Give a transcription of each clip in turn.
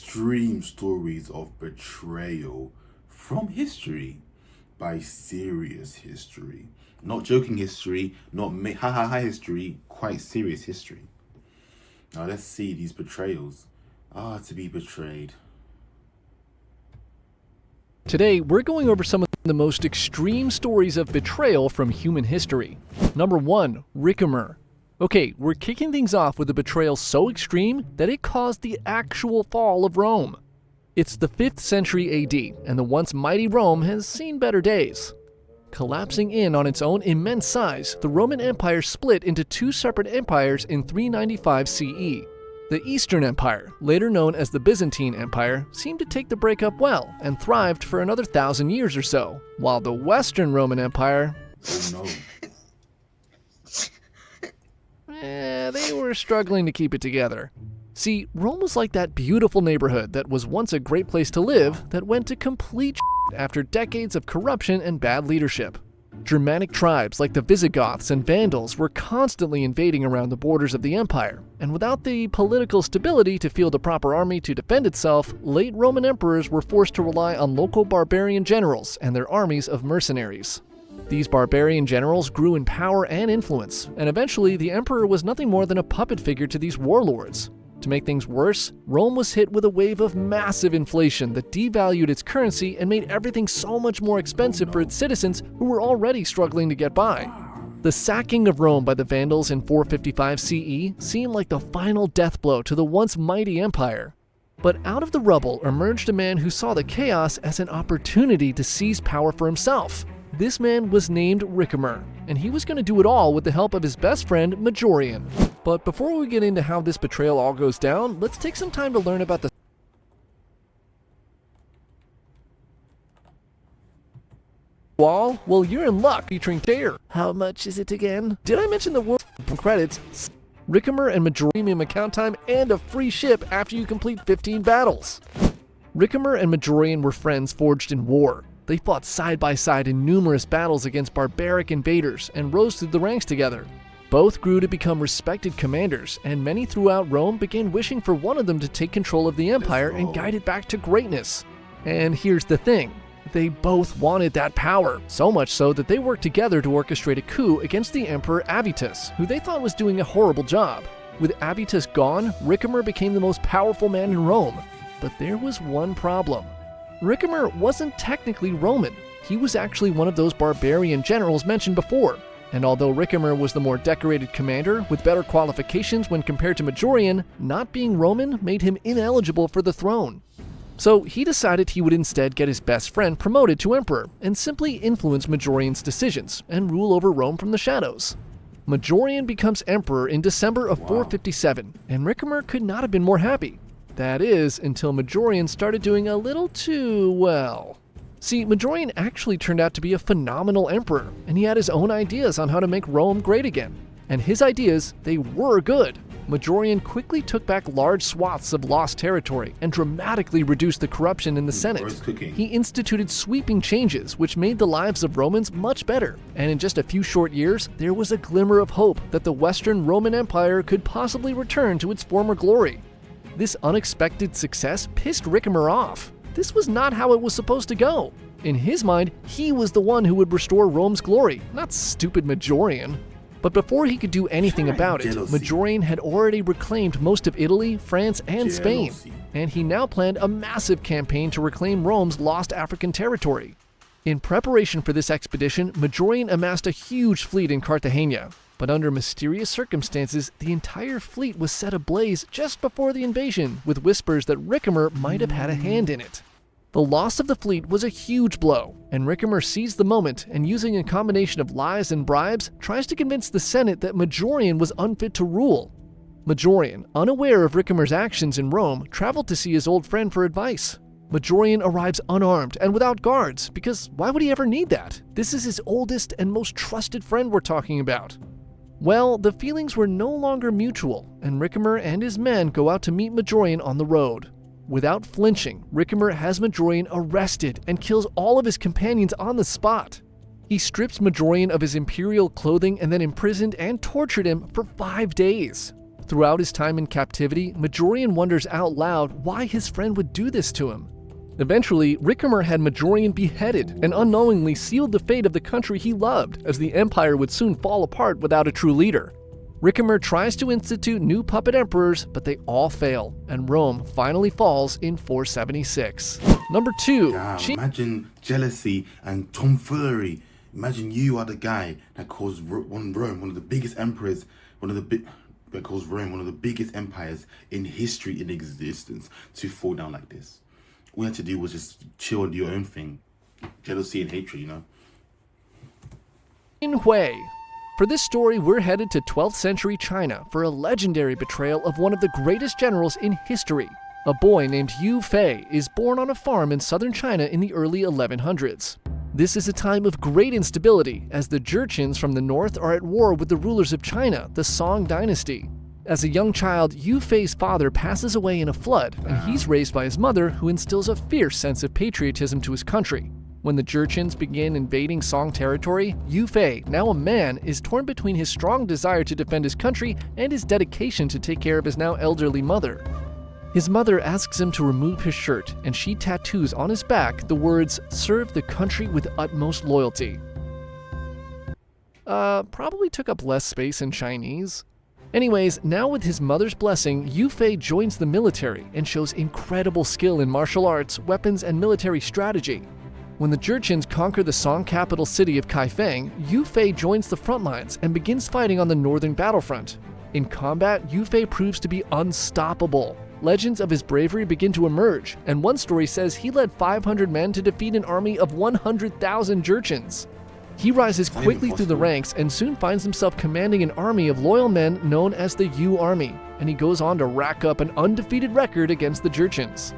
extreme stories of betrayal from history by serious history. Not joking history, not ha ha ha history, quite serious history. Now let's see these betrayals. To be betrayed. Today, we're going over some of the most extreme stories of betrayal from human history. Number 1, Ricimer. Okay, we're kicking things off with a betrayal so extreme that it caused the actual fall of Rome. It's the 5th century AD, and the once mighty Rome has seen better days. Collapsing in on its own immense size, the Roman Empire split into 2 separate empires in 395 CE. The Eastern Empire, later known as the Byzantine Empire, seemed to take the breakup well and thrived for another 1,000 years or so, while the Western Roman Empire... Oh no. They were struggling to keep it together. See, Rome was like that beautiful neighborhood that was once a great place to live that went to complete after decades of corruption and bad leadership. Germanic tribes like the Visigoths and Vandals were constantly invading around the borders of the empire, and without the political stability to field a proper army to defend itself, late Roman emperors were forced to rely on local barbarian generals and their armies of mercenaries. These barbarian generals grew in power and influence, and eventually the emperor was nothing more than a puppet figure to these warlords. To make things worse, Rome was hit with a wave of massive inflation that devalued its currency and made everything so much more expensive for its citizens who were already struggling to get by. The sacking of Rome by the Vandals in 455 CE seemed like the final death blow to the once mighty empire. But out of the rubble emerged a man who saw the chaos as an opportunity to seize power for himself. This man was named Ricimer, and he was going to do it all with the help of his best friend Majorian. But before we get into how this betrayal all goes down, let's take some time to learn about the wall. Well, you're in luck, featuring Tear. How much is it again? Did I mention the word credits? Ricimer and Majorian account time and a free ship after you complete 15 battles. Ricimer and Majorian were friends forged in war. They fought side by side in numerous battles against barbaric invaders and rose through the ranks together. Both grew to become respected commanders, and many throughout Rome began wishing for one of them to take control of the empire and guide it back to greatness. And here's the thing, they both wanted that power, so much so that they worked together to orchestrate a coup against the Emperor Avitus, who they thought was doing a horrible job. With Avitus gone, Ricimer became the most powerful man in Rome. But there was one problem. Ricimer wasn't technically Roman. He was actually one of those barbarian generals mentioned before. And although Ricimer was the more decorated commander with better qualifications when compared to Majorian, not being Roman made him ineligible for the throne. So he decided he would instead get his best friend promoted to emperor and simply influence Majorian's decisions and rule over Rome from the shadows. Majorian becomes emperor in December of 457, and Ricimer could not have been more happy. That is, until Majorian started doing a little too well. See, Majorian actually turned out to be a phenomenal emperor, and he had his own ideas on how to make Rome great again. And his ideas, they were good. Majorian quickly took back large swaths of lost territory and dramatically reduced the corruption in the Senate. He instituted sweeping changes which made the lives of Romans much better, and in just a few short years, there was a glimmer of hope that the Western Roman Empire could possibly return to its former glory. This unexpected success pissed Ricimer off. This was not how it was supposed to go. In his mind, he was the one who would restore Rome's glory, not stupid Majorian. But before he could do anything about it, Majorian had already reclaimed most of Italy, France, and Spain, and he now planned a massive campaign to reclaim Rome's lost African territory. In preparation for this expedition, Majorian amassed a huge fleet in Cartagena, but under mysterious circumstances, the entire fleet was set ablaze just before the invasion, with whispers that Ricimer might have had a hand in it. The loss of the fleet was a huge blow, and Ricimer seized the moment and, using a combination of lies and bribes, tries to convince the Senate that Majorian was unfit to rule. Majorian, unaware of Ricimer's actions in Rome, traveled to see his old friend for advice. Majorian arrives unarmed and without guards, because why would he ever need that? This is his oldest and most trusted friend we're talking about. Well, the feelings were no longer mutual, and Ricimer and his men go out to meet Majorian on the road. Without flinching, Ricimer has Majorian arrested and kills all of his companions on the spot. He strips Majorian of his imperial clothing and then imprisoned and tortured him for 5 days. Throughout his time in captivity, Majorian wonders out loud why his friend would do this to him. Eventually, Ricimer had Majorian beheaded and unknowingly sealed the fate of the country he loved, as the empire would soon fall apart without a true leader. Ricimer tries to institute new puppet emperors, but they all fail, and Rome finally falls in 476. Number 2. Imagine jealousy and tomfoolery. Imagine you are the guy that caused Rome, one of the biggest emperors, that caused Rome one of the biggest empires in history, in existence, to fall down like this. All you had to do was just chill and do your own thing. Jealousy and hatred, you know. Qin Hui. For this story, we're headed to 12th century China for a legendary betrayal of one of the greatest generals in history. A boy named Yu Fei is born on a farm in southern China in the early 1100s. This is a time of great instability, as the Jurchens from the north are at war with the rulers of China, the Song dynasty. As a young child, Yu Fei's father passes away in a flood, and he's raised by his mother, who instills a fierce sense of patriotism to his country. When the Jurchens begin invading Song territory, Yu Fei, now a man, is torn between his strong desire to defend his country and his dedication to take care of his now elderly mother. His mother asks him to remove his shirt, and she tattoos on his back the words, "Serve the country with utmost loyalty." Probably took up less space in Chinese. Anyways, now with his mother's blessing, Yu Fei joins the military and shows incredible skill in martial arts, weapons, and military strategy. When the Jurchens conquer the Song capital city of Kaifeng, Yu Fei joins the front lines and begins fighting on the northern battlefront. In combat, Yu Fei proves to be unstoppable. Legends of his bravery begin to emerge, and one story says he led 500 men to defeat an army of 100,000 Jurchens. He rises quickly through the ranks and soon finds himself commanding an army of loyal men known as the Yu Army, and he goes on to rack up an undefeated record against the Jurchens.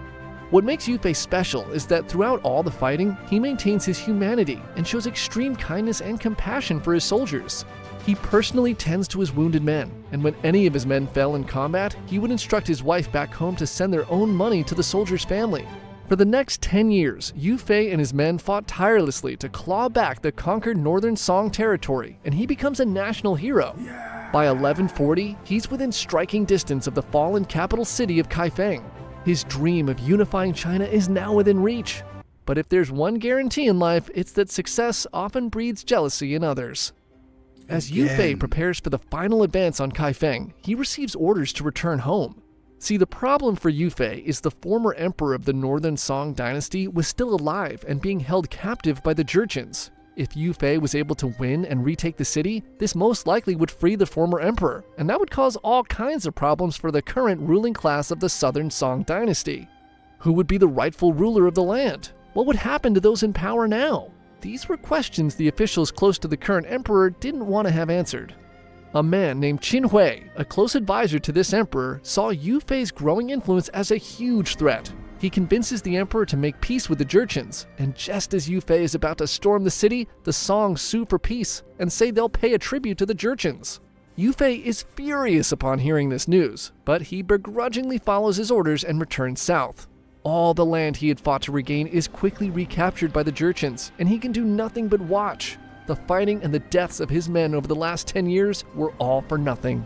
What makes Yu Fei special is that throughout all the fighting, he maintains his humanity and shows extreme kindness and compassion for his soldiers. He personally tends to his wounded men, and when any of his men fell in combat, he would instruct his wife back home to send their own money to the soldier's family. For the next 10 years, Yu Fei and his men fought tirelessly to claw back the conquered northern Song territory, and he becomes a national hero. By 1140, he's within striking distance of the fallen capital city of Kaifeng. His dream of unifying China is now within reach. But if there's one guarantee in life, it's that success often breeds jealousy in others. As Yu Fei prepares for the final advance on Kaifeng, he receives orders to return home. See, the problem for Yu Fei is the former emperor of the northern Song dynasty was still alive and being held captive by the Jurchens. If Yu Fei was able to win and retake the city, this most likely would free the former emperor, and that would cause all kinds of problems for the current ruling class of the southern Song dynasty. Who would be the rightful ruler of the land? What would happen to those in power now? These were questions the officials close to the current emperor didn't want to have answered. A man named Qin Hui, a close advisor to this emperor, saw Yu Fei's growing influence as a huge threat. He convinces the emperor to make peace with the Jurchens, and just as Yu Fei is about to storm the city, the Song sue for peace and say they'll pay a tribute to the Jurchens. Yu Fei is furious upon hearing this news, but he begrudgingly follows his orders and returns south. All the land he had fought to regain is quickly recaptured by the Jurchens, and he can do nothing but watch. The fighting and the deaths of his men over the last 10 years were all for nothing.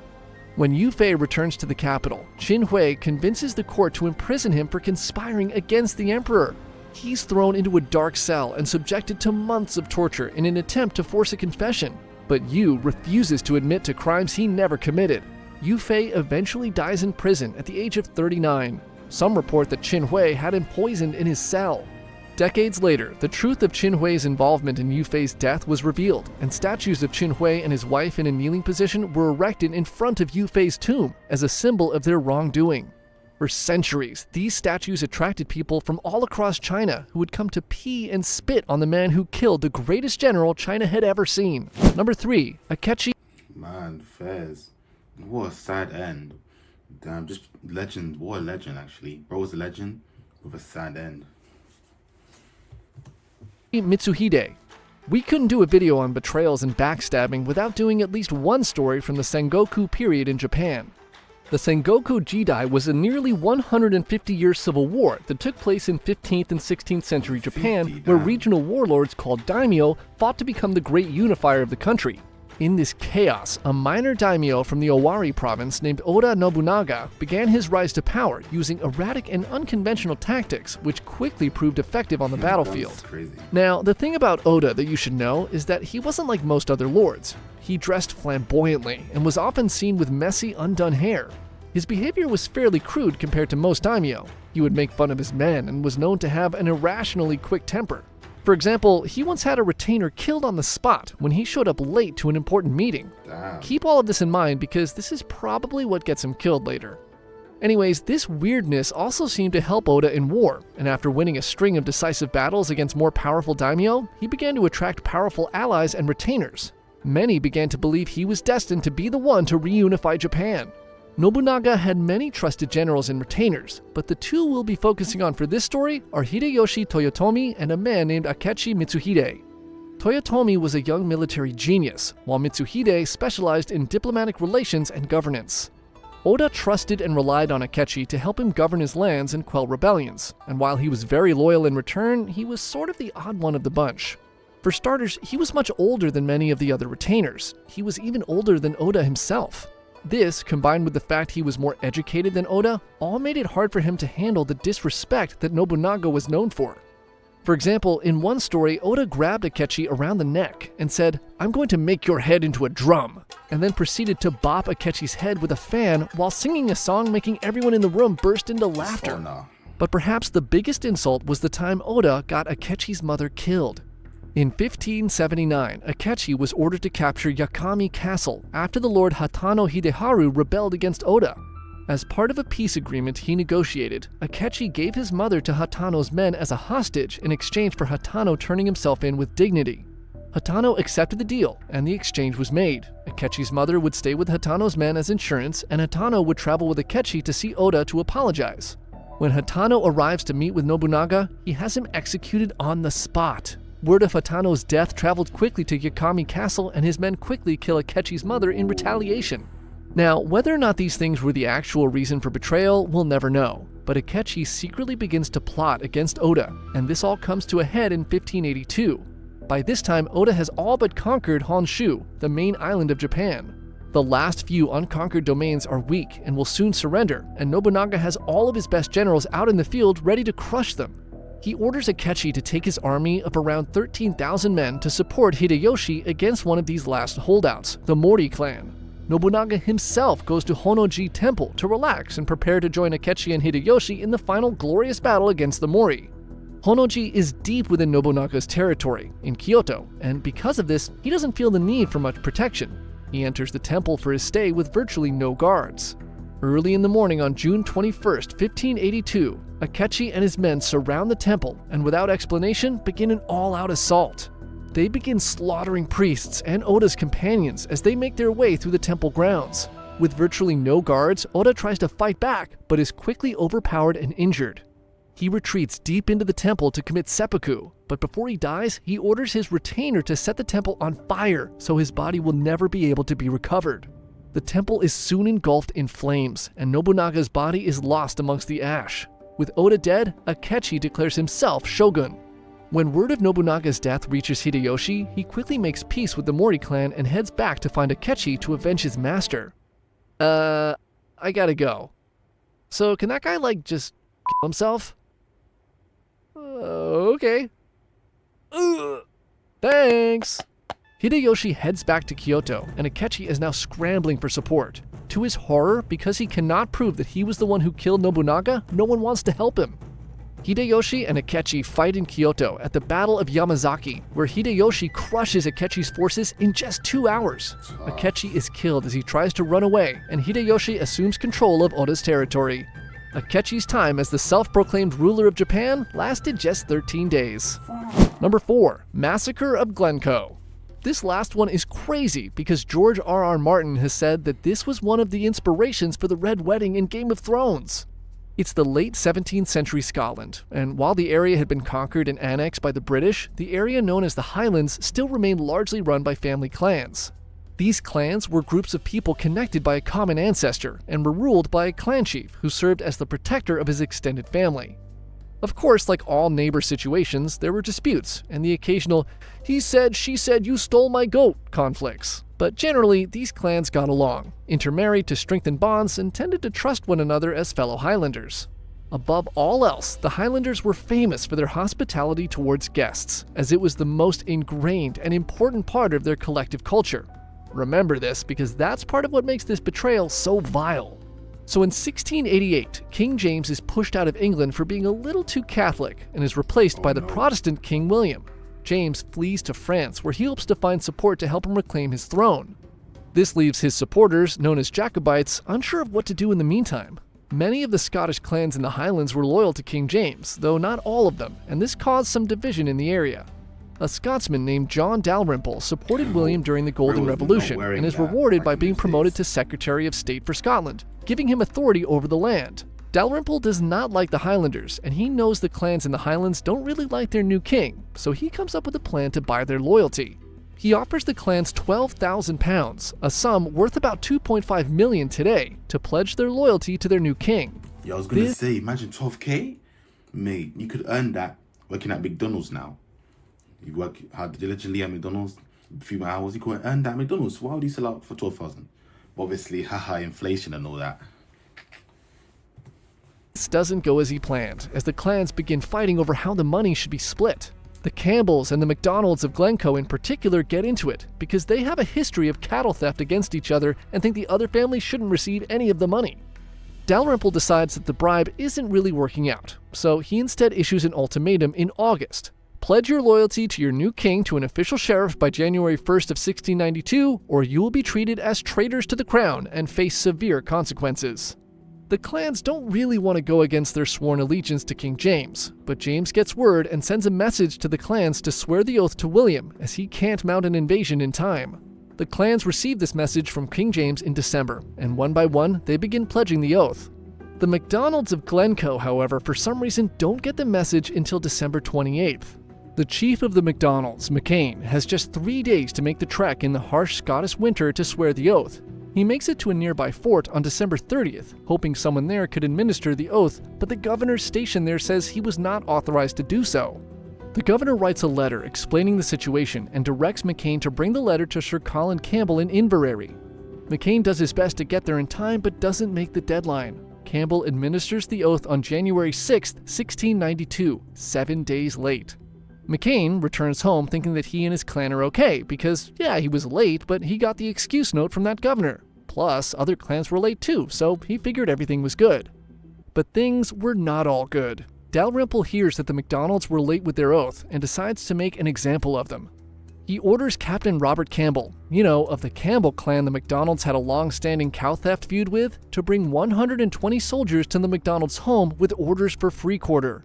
When Yu Fei returns to the capital, Qin Hui convinces the court to imprison him for conspiring against the emperor. He's thrown into a dark cell and subjected to months of torture in an attempt to force a confession. But Yu refuses to admit to crimes he never committed. Yu Fei eventually dies in prison at the age of 39. Some report that Qin Hui had him poisoned in his cell. Decades later, the truth of Qin Hui's involvement in Yu Fei's death was revealed, and statues of Qin Hui and his wife in a kneeling position were erected in front of Yu Fei's tomb as a symbol of their wrongdoing. For centuries, these statues attracted people from all across China who would come to pee and spit on the man who killed the greatest general China had ever seen. Number 3, Akechi. Man, Fez. What a sad end. Damn, just legend. What a legend, actually. Bro was a legend with a sad end. Mitsuhide. We couldn't do a video on betrayals and backstabbing without doing at least one story from the Sengoku period in Japan. The Sengoku Jidai was a nearly 150-year civil war that took place in 15th and 16th century Japan, where regional warlords called daimyo fought to become the great unifier of the country. In this chaos, a minor daimyo from the Owari province named Oda Nobunaga began his rise to power using erratic and unconventional tactics, which quickly proved effective on the battlefield. That's crazy. Now, the thing about Oda that you should know is that he wasn't like most other lords. He dressed flamboyantly and was often seen with messy, undone hair. His behavior was fairly crude compared to most daimyo. He would make fun of his men and was known to have an irrationally quick temper. For example, he once had a retainer killed on the spot when he showed up late to an important meeting. Damn. Keep all of this in mind because this is probably what gets him killed later. Anyways, this weirdness also seemed to help Oda in war, and after winning a string of decisive battles against more powerful daimyo, he began to attract powerful allies and retainers. Many began to believe he was destined to be the one to reunify Japan. Nobunaga had many trusted generals and retainers, but the two we'll be focusing on for this story are Hideyoshi Toyotomi and a man named Akechi Mitsuhide. Toyotomi was a young military genius, while Mitsuhide specialized in diplomatic relations and governance. Oda trusted and relied on Akechi to help him govern his lands and quell rebellions, and while he was very loyal in return, he was sort of the odd one of the bunch. For starters, he was much older than many of the other retainers. He was even older than Oda himself. This, combined with the fact he was more educated than Oda, all made it hard for him to handle the disrespect that Nobunaga was known for. For example, in one story, Oda grabbed Akechi around the neck and said, "I'm going to make your head into a drum," and then proceeded to bop Akechi's head with a fan while singing a song making everyone in the room burst into laughter. Oh, no. But perhaps the biggest insult was the time Oda got Akechi's mother killed. In 1579, Akechi was ordered to capture Yakami Castle after the Lord Hatano Hideharu rebelled against Oda. As part of a peace agreement he negotiated, Akechi gave his mother to Hatano's men as a hostage in exchange for Hatano turning himself in with dignity. Hatano accepted the deal, and the exchange was made. Akechi's mother would stay with Hatano's men as insurance, and Hatano would travel with Akechi to see Oda to apologize. When Hatano arrives to meet with Nobunaga, he has him executed on the spot. Word of Hatano's death traveled quickly to Yakami Castle, and his men quickly kill Akechi's mother in retaliation. Now, whether or not these things were the actual reason for betrayal, we'll never know. But Akechi secretly begins to plot against Oda, and this all comes to a head in 1582. By this time, Oda has all but conquered Honshu, the main island of Japan. The last few unconquered domains are weak and will soon surrender, and Nobunaga has all of his best generals out in the field ready to crush them. He orders Akechi to take his army of around 13,000 men to support Hideyoshi against one of these last holdouts, the Mori clan. Nobunaga himself goes to Honnoji Temple to relax and prepare to join Akechi and Hideyoshi in the final glorious battle against the Mori. Honnoji is deep within Nobunaga's territory, in Kyoto, and because of this, he doesn't feel the need for much protection. He enters the temple for his stay with virtually no guards. Early in the morning on June 21st, 1582, Akechi and his men surround the temple and without explanation begin an all-out assault. They begin slaughtering priests and Oda's companions as they make their way through the temple grounds. With virtually no guards, Oda tries to fight back, but is quickly overpowered and injured. He retreats deep into the temple to commit seppuku, but before he dies, he orders his retainer to set the temple on fire so his body will never be able to be recovered. The temple is soon engulfed in flames, and Nobunaga's body is lost amongst the ash. With Oda dead, Akechi declares himself shogun. When word of Nobunaga's death reaches Hideyoshi, he quickly makes peace with the Mori clan and heads back to find Akechi to avenge his master. I gotta go. So can that guy, just kill himself? Okay. Thanks. Hideyoshi heads back to Kyoto, and Akechi is now scrambling for support. To his horror, because he cannot prove that he was the one who killed Nobunaga, no one wants to help him. Hideyoshi and Akechi fight in Kyoto at the Battle of Yamazaki, where Hideyoshi crushes Akechi's forces in just 2 hours. Akechi is killed as he tries to run away, and Hideyoshi assumes control of Oda's territory. Akechi's time as the self-proclaimed ruler of Japan lasted just 13 days. Number 4. Massacre of Glencoe. This last one is crazy because George R.R. Martin has said that this was one of the inspirations for the Red Wedding in Game of Thrones. It's the late 17th century Scotland, and while the area had been conquered and annexed by the British, the area known as the Highlands still remained largely run by family clans. These clans were groups of people connected by a common ancestor and were ruled by a clan chief who served as the protector of his extended family. Of course, like all neighbor situations, there were disputes and the occasional "he said, she said, you stole my goat" conflicts. But generally, these clans got along, intermarried to strengthen bonds, and tended to trust one another as fellow Highlanders. Above all else, the Highlanders were famous for their hospitality towards guests, as it was the most ingrained and important part of their collective culture. Remember this because that's part of what makes this betrayal so vile. So in 1688, King James is pushed out of England for being a little too Catholic and is replaced by the Protestant King William. James flees to France, where he hopes to find support to help him reclaim his throne. This leaves his supporters, known as Jacobites, unsure of what to do in the meantime. Many of the Scottish clans in the Highlands were loyal to King James, though not all of them, and this caused some division in the area. A Scotsman named John Dalrymple supported William during the Golden Revolution and is rewarded by being promoted to Secretary of State for Scotland, giving him authority over the land. Dalrymple does not like the Highlanders, and he knows the clans in the Highlands don't really like their new king, so he comes up with a plan to buy their loyalty. He offers the clans £12,000, a sum worth about $2.5 million today, to pledge their loyalty to their new king. Yeah, I was gonna say, imagine 12K? Mate, you could earn that working at McDonald's now. You work hard diligently at McDonald's, a few more hours, you could earn that at McDonald's. Why would you sell out for 12,000? Obviously, haha, inflation and all that. This doesn't go as he planned, as the clans begin fighting over how the money should be split. The Campbells and the MacDonalds of Glencoe in particular get into it, because they have a history of cattle theft against each other and think the other family shouldn't receive any of the money. Dalrymple decides that the bribe isn't really working out, so he instead issues an ultimatum in August. Pledge your loyalty to your new king to an official sheriff by January 1st of 1692, or you will be treated as traitors to the crown and face severe consequences. The clans don't really want to go against their sworn allegiance to King James, but James gets word and sends a message to the clans to swear the oath to William, as he can't mount an invasion in time. The clans receive this message from King James in December, and one by one, they begin pledging the oath. The MacDonalds of Glencoe, however, for some reason don't get the message until December 28th. The chief of the MacDonalds, McCain, has just 3 days to make the trek in the harsh Scottish winter to swear the oath. He makes it to a nearby fort on December 30th, hoping someone there could administer the oath, but the governor stationed there says he was not authorized to do so. The governor writes a letter explaining the situation and directs McCain to bring the letter to Sir Colin Campbell in Inverary. McCain does his best to get there in time but doesn't make the deadline. Campbell administers the oath on January 6, 1692, 7 days late. McCain returns home thinking that he and his clan are okay because, yeah, he was late, but he got the excuse note from that governor. Plus, other clans were late too, so he figured everything was good. But things were not all good. Dalrymple hears that the MacDonalds were late with their oath and decides to make an example of them. He orders Captain Robert Campbell, of the Campbell clan the MacDonalds had a long-standing cow theft feud with, to bring 120 soldiers to the MacDonalds' home with orders for free quarter.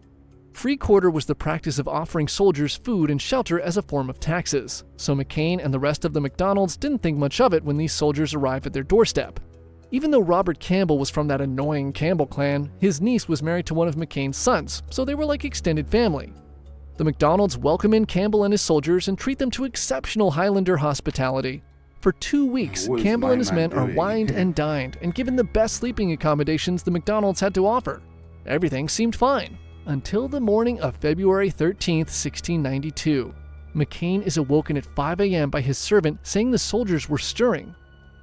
Free quarter was the practice of offering soldiers food and shelter as a form of taxes, so McCain and the rest of the MacDonalds didn't think much of it when these soldiers arrived at their doorstep. Even though Robert Campbell was from that annoying Campbell clan, his niece was married to one of McCain's sons, so they were like extended family. The MacDonalds welcome in Campbell and his soldiers and treat them to exceptional Highlander hospitality. For 2 weeks, Campbell and his men are wined and dined and given the best sleeping accommodations the MacDonalds had to offer. Everything seemed fine. Until the morning of February 13th, 1692. McCain is awoken at 5 a.m. by his servant saying the soldiers were stirring.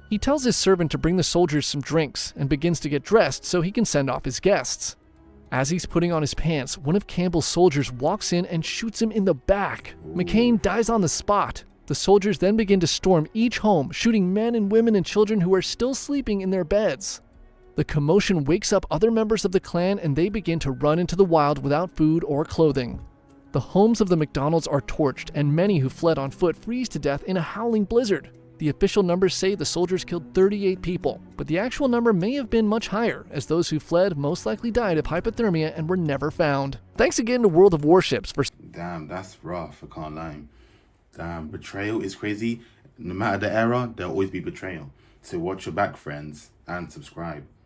He tells his servant to bring the soldiers some drinks and begins to get dressed so he can send off his guests. As he's putting on his pants, one of Campbell's soldiers walks in and shoots him in the back. McCain dies on the spot. The soldiers then begin to storm each home, shooting men and women and children who are still sleeping in their beds. The commotion wakes up other members of the clan and they begin to run into the wild without food or clothing. The homes of the MacDonalds are torched and many who fled on foot freeze to death in a howling blizzard. The official numbers say the soldiers killed 38 people, but the actual number may have been much higher, as those who fled most likely died of hypothermia and were never found. Thanks again to World of Warships for... Damn, that's rough, I can't lie. Damn, betrayal is crazy. No matter the era, there'll always be betrayal. So watch your back, friends, and subscribe.